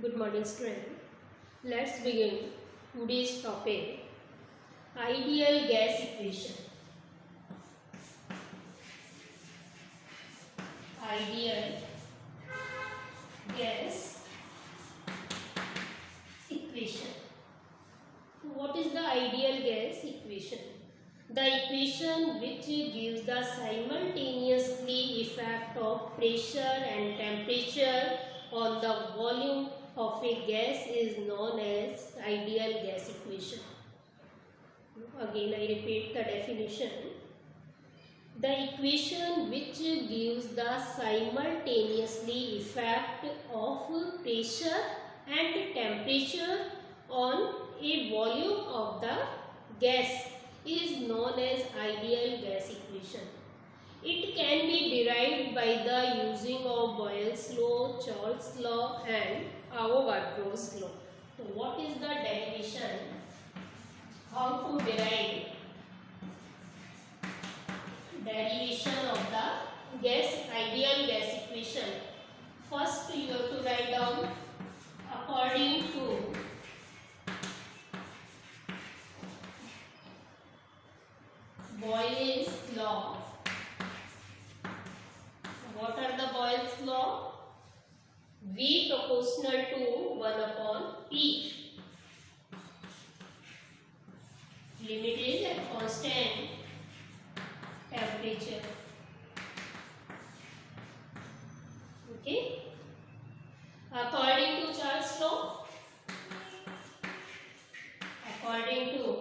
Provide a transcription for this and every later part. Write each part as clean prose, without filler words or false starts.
Good morning, student. Let's begin today's topic, ideal gas equation. Ideal gas equation. What is the ideal gas equation? The equation which gives the simultaneously effect of pressure and temperature on the volume of a gas is known as ideal gas equation. Again, I repeat the definition. The equation which gives the simultaneously effect of pressure and temperature on a volume of the gas is known as ideal gas equation. It can be derived by the using of Boyle's law, Charles' law and Avogadro's law. So what is the derivation? How to derive derivation of the ideal gas equation? First you have to write down according to Boyle's law. What are the Boyle's law? V proportional to 1 upon P. Limit is at constant temperature. Okay. According to Charles' law, according to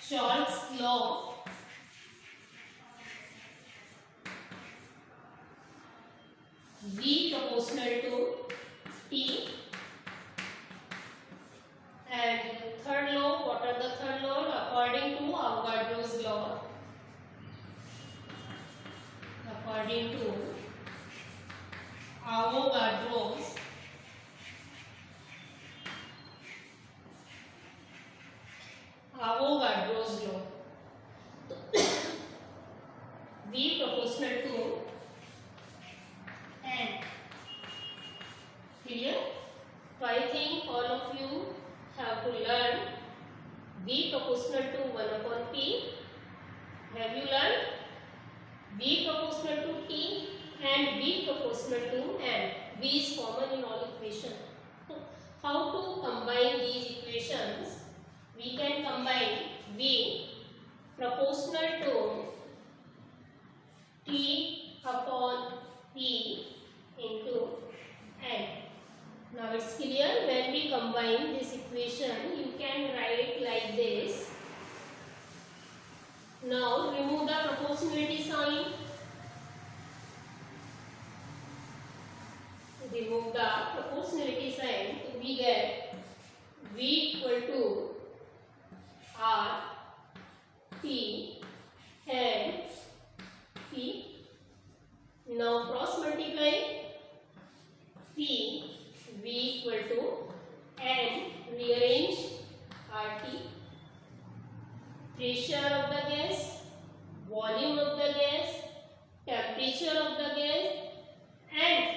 Charles' law, V proportional to T. And third law, what are the third law? According to Avogadro's law, according to Avogadro's law, V proportional to N. Clear? So I think all of you have to learn V proportional to 1 upon P. Have you learned? V proportional to T and V proportional to N. V is common in all equations. So how to combine these equations? We can combine V proportional to T upon P into N. Now it's clear. When we combine this equation, you can write like this. Now remove the proportionality sign. Remove the proportionality sign. So we get V equal to R T and P. Now cross multiply. P V equal to N, rearrange RT, pressure of the gas, volume of the gas, temperature of the gas, and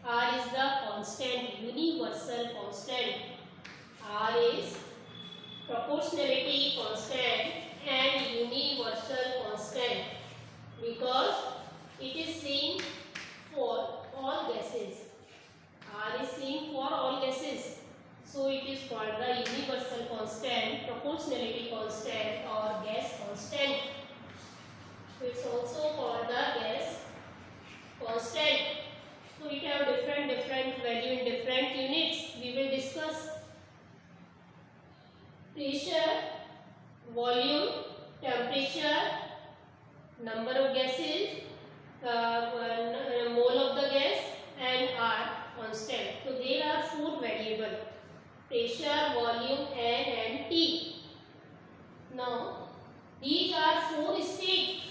R is the constant, universal constant. R is proportionality constant and universal constant because it is same for all gases. R is same for all gases. So it is called the universal constant, proportionality constant or gas constant. So it's also called the gas constant. So it have different value in different units. We will discuss pressure, volume, temperature, number of gases, mole of the gas and R constant. So there are 4 variables: pressure, volume, N and T. Now these are 4 states.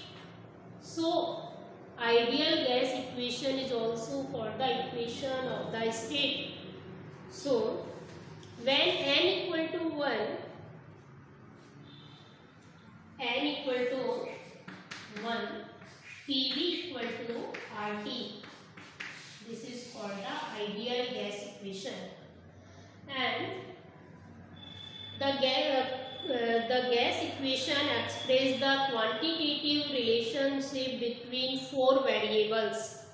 So ideal gas equation is also called the equation of the state. So when N equal to 1, N equal to 1, PV equal to RT. This is called the ideal gas equation. And the gas equation expresses the quantitative relationship between four variables: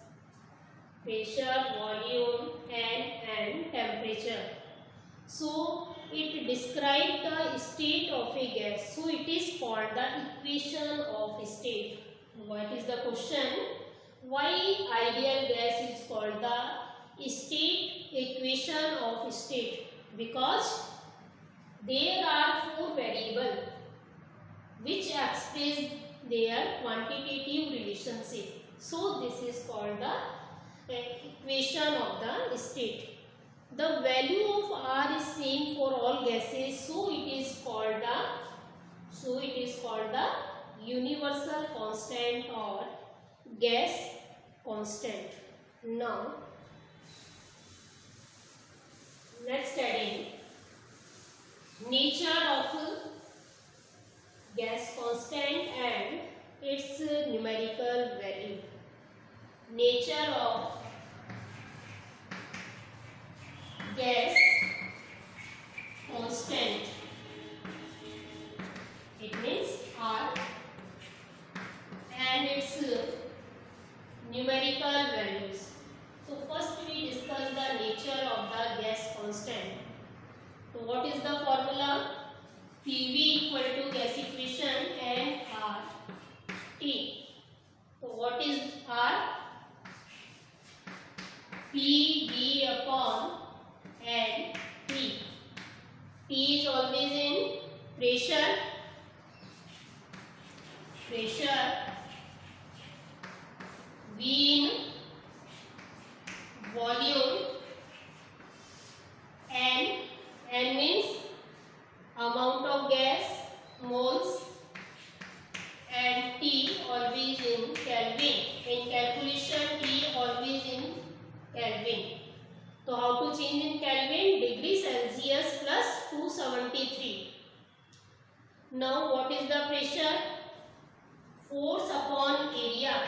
pressure, volume, and temperature. So it describes the state of a gas. So it is called the equation of state. What is the question? Why ideal gas is called the state equation of state? Because there are four variables which express their quantitative relationship. So this is called the equation of the state. The value of R is same for all gases, so it is called the universal constant or gas constant. Now let's study nature of gas constant and its numerical value. Nature of gas constant, it means R, and its numerical values. So first we discuss the nature of the gas constant. So what is the formula? PV equal to gas equation and R T. So what is R? PV upon and T. T is always in pressure, V in volume, N means amount of gas, moles, and T always in Kelvin. In calculation, T always in Kelvin. So how to change in Kelvin? Degree Celsius plus 273. Now what is the pressure? Force upon area.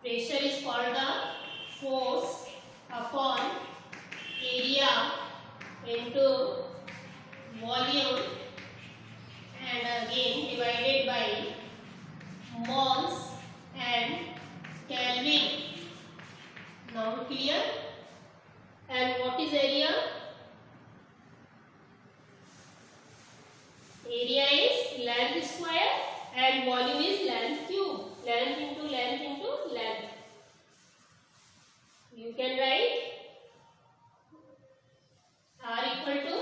Pressure is called the force upon area into volume and again divided by moles and Kelvin. Now clear? And what is area? Area is length square and volume is length cube. Length into length into length. You can write R equal to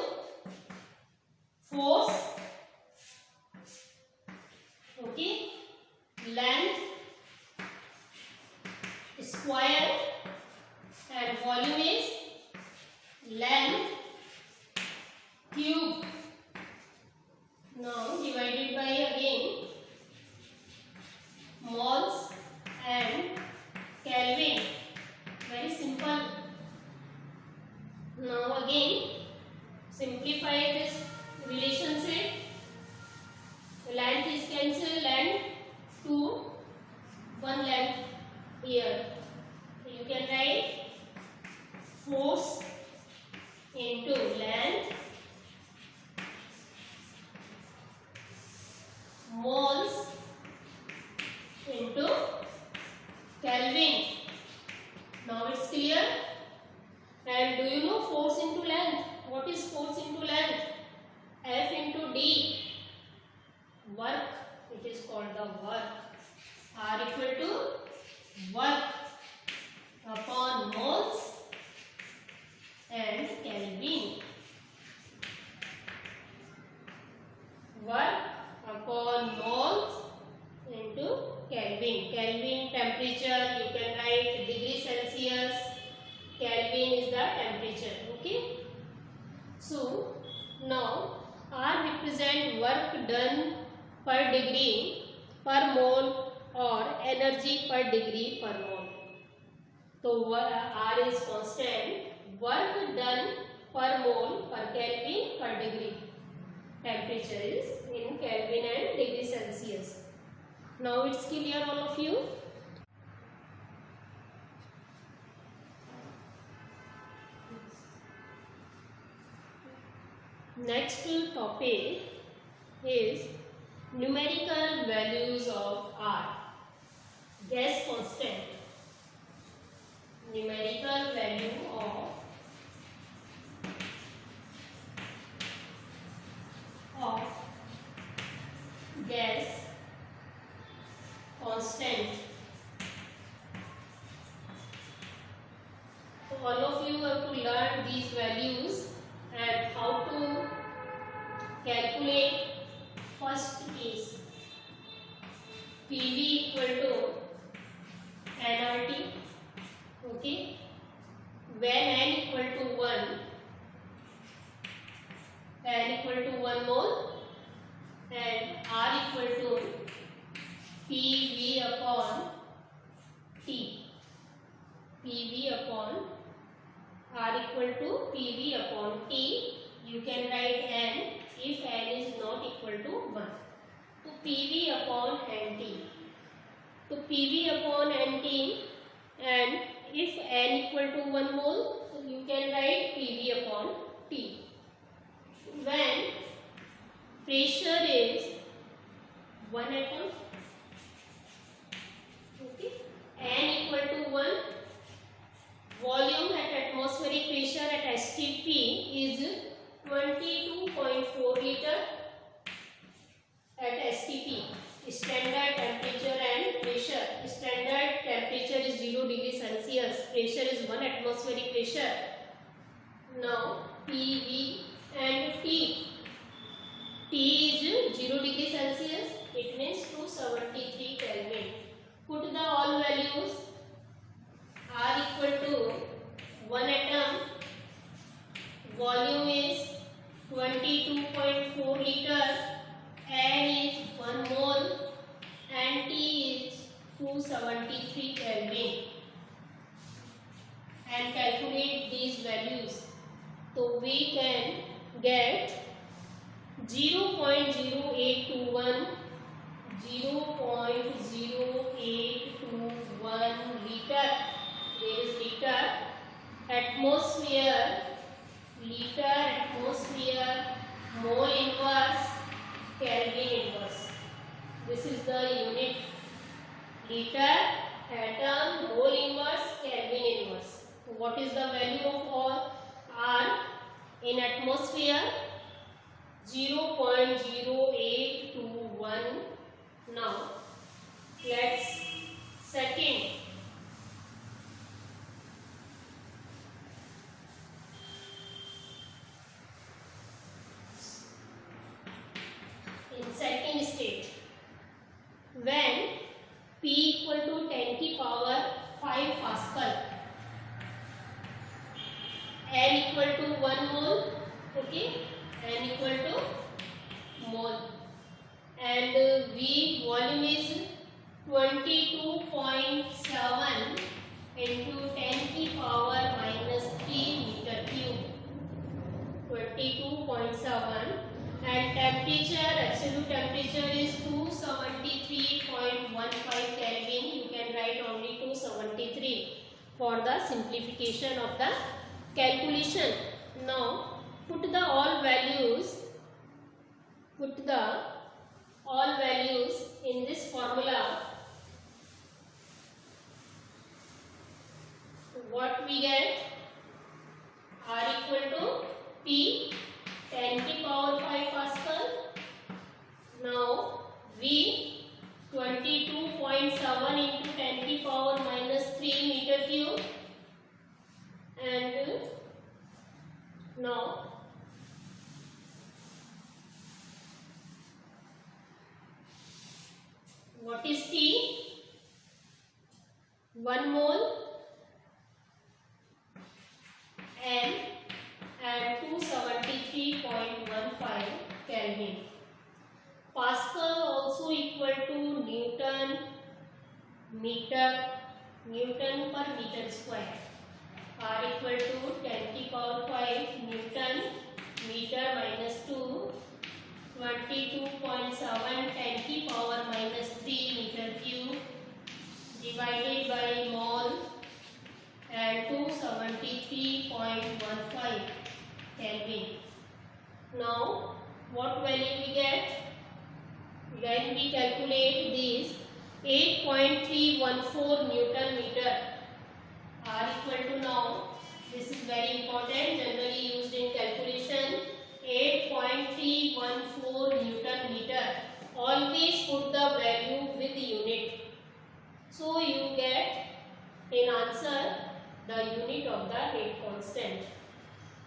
force, okay, length square and volume is length cube. Now divided by again moles and Kelvin. Very simple. Now again simplify this relationship. Length is cancelled, length 2, 1 length here. You can write force into length moles into Kelvin. Now it's clear. And do you know force into length? What is force into length? F into D. Work. It is called the work. R equal to work upon moles and Kelvin. Work upon moles into Kelvin. Kelvin temperature, you can write degree Celsius. Kelvin is the temperature. Okay. So now R represent work done per degree per mole or energy per degree per mole. So R is constant. Work done per mole per Kelvin per degree. Temperature is in Kelvin and degree Celsius. Now it's clear all of you. Next topic is numerical values of R. Gas constant. Numerical value of gas constant. So all of you have to learn these values and how to calculate. First is PV equal to nRT. Okay, when n equal to 1, n equal to 1 mole and R equal to PV upon T. PV upon R equal to PV upon T. You can write n if n is not equal to 1. So PV upon Nt. So PV upon Nt, and if n equal to 1 mole, so you can write PV upon T. When pressure is 1 atom, okay, n equal to 1, volume at atmospheric pressure at STP is 22.4 liter at STP. Standard temperature and pressure. Standard temperature is 0 degree Celsius. Pressure is 1 atmospheric pressure. Now PV and T. T is 0 degree Celsius. It means 273 Kelvin. Put the all values. R equal to 1 atom. Volume is 22.4 liter. N is 1 mole and T is 273 Kelvin. And calculate these values. So we can get 0.0821 liter. There is liter. Atmosphere, mole inverse, Kelvin inverse. This is the unit. Liter, atom, mole inverse, Kelvin inverse. What is the value of all R in atmosphere? 0.0821. Now let's second. In second state, when P equal to 10 की power 5 Pascal, N equal to 1 mole, okay, N equal to mole, and V volume is 22.7 into 10 की power minus 3 meter cube, 22.7. And temperature, absolute temperature is 273.15 Kelvin. You can write only 273 for the simplification of the calculation. Now put the all values. In this formula. What we get? R equal to P 10 की power 5 Pascal. Now V 22.7 into 10 की power minus 3 meter cube. And now what is T? 1 mole and 273.15 Kelvin. Pascal also equal to Newton per meter square. R equal to 10 की power 5 Newton meter minus 2, 22.7 10 की power minus 3 meter cube divided by mole and 273.15 Kelvin. Now 8.314 Newton meter. R equal to, now this is very important, generally used in calculation, 8.314 Newton meter. Always put the value with unit. So you get in answer the unit of the rate constant.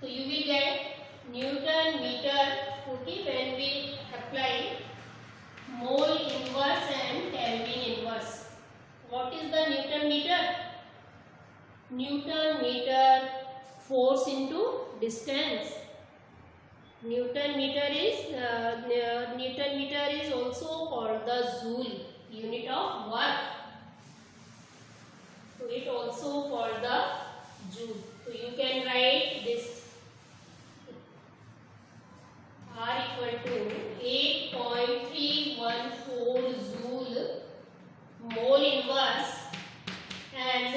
So you will get Newton meter, okay, when we apply mole inverse and Kelvin inverse. What is the Newton meter? Newton meter, force into distance. Newton meter is also called the joule, unit of work. So it also called the joule. So you can write this R equal to 8.314 joule mole inverse and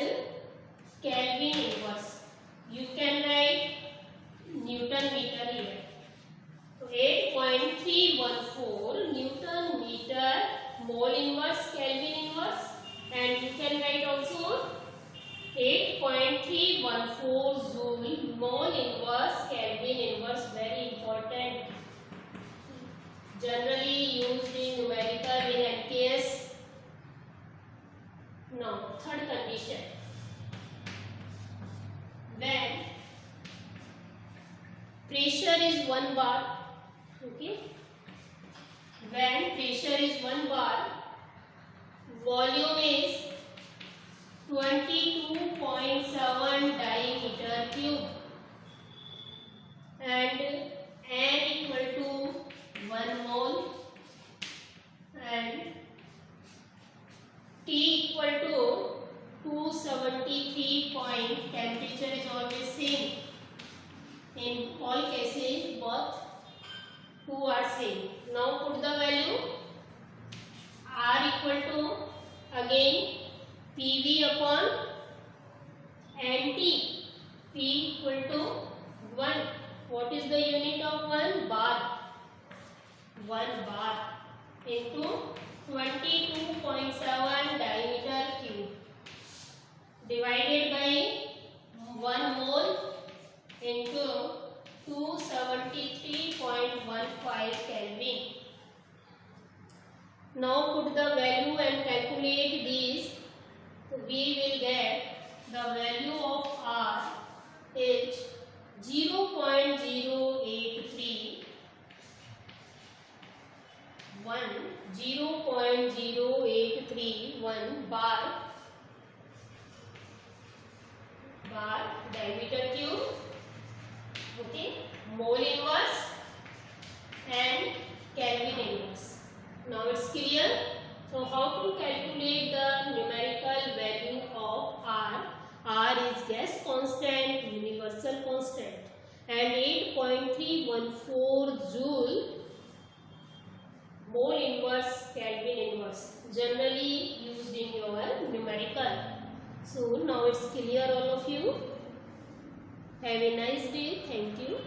Kelvin inverse. You can write Newton meter here. So 8.314 Newton meter mole inverse Kelvin inverse, and you can write also 8.314 joule mole inverse Kelvin inverse. Very important, generally used in numerical in MKS. Now third condition, when pressure is 1 bar, okay, when pressure is 1 bar, volume is 22.7 diameter cube, and N equal to 1 mole, and T equal to 273 point. Temperature is always same in all cases, both two are same. Now put the value. R equal to, again, PV upon NT. P equal to 1. What is the unit of 1 bar? 1 bar into 22.7 diameter cube divided by 1 mole into 273.15 Kelvin. Now put the value and calculate these. We will get the value of R is 0.083 bar diameter cube, okay, mole inverse and Kelvin inverse. Now it's clear. So how to calculate the numerical value of R? R is gas constant, universal constant, and 8.314 joule mole inverse Kelvin inverse, generally used in your numerical. So now it's clear, all of you. Have a nice day. Thank you.